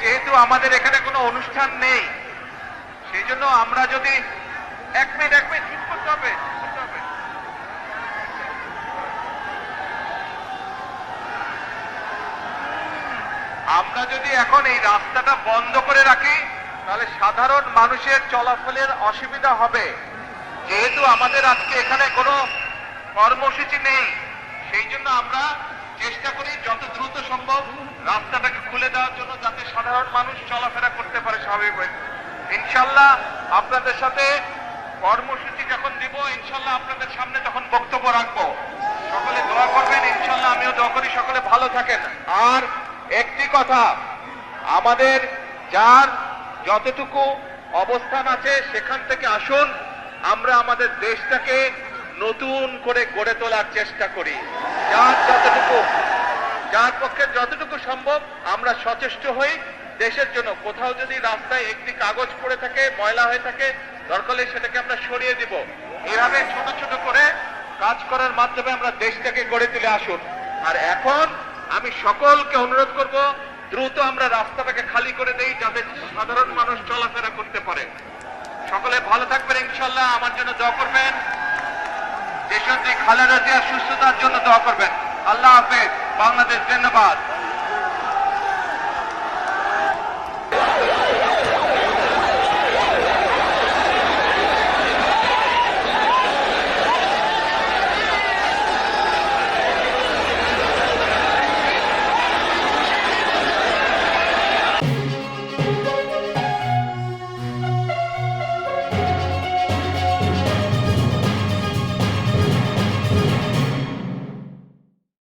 যেহেতু আমাদের এখানে কোনো অনুষ্ঠান নেই, সেই জন্য আমরা যদি এক মিনিট চুপ করতে হবে। আমরা যদি এখন এই রাস্তাটা বন্ধ করে রাখি তাহলে সাধারণ মানুষের চলাফলের অসুবিধা হবে। যেহেতু আমাদের আজকে এখানে কোনো কর্মসূচি নেই, সেই জন্য আমরা চেষ্টা করি যত দ্রুত সম্ভব রাস্তাটাকে খুলে দেওয়ার জন্য, যাতে সাধারণ মানুষ চলাফেরা করতে পারে স্বাভাবিকভাবে। ইনশাল্লাহ আপনাদের সাথে কর্মসূচি যখন দিব, ইনশাল্লাহ আপনাদের সামনে তখন বক্তব্য রাখবো। সকলে দোয়া করবেন, ইনশাল্লাহ আমিও দোয়া করি সকলে ভালো থাকেন। আর একটি কথা, আমাদের যার যতটুকু অবস্থান আছে সেখান থেকে আসুন, আমরা আমাদের দেশটাকে নতুন করে গড়ে তোলার চেষ্টা করি। যার পক্ষে যতটুকু সম্ভব আমরা সচেষ্ট হই দেশের জন্য। কোথাও যদি রাস্তায় একটি কাগজ পড়ে থাকে, ময়লা হয়ে থাকে, দরকার হলে সেটাকে আমরা সরিয়ে দিব। এভাবে ছোট ছোট করে কাজ করার মাধ্যমে আমরা দেশটাকে গড়ে তুলে আসুন। আর এখন আমি সকলকে অনুরোধ করব, দ্রুত আমরা রাস্তাটাকে খালি করে দেই, যাতে সাধারণ মানুষ চলাফেরা করতে পারে। সকলে ভালো থাকবেন, ইনশাল্লাহ আমার জন্য দোয়া করবেন। দেশনেত্রী খালেদা জিয়ার সুস্থতার জন্য দোয়া করবেন। আল্লাহ হাফেজ। বাংলাদেশ জিন্দাবাদ।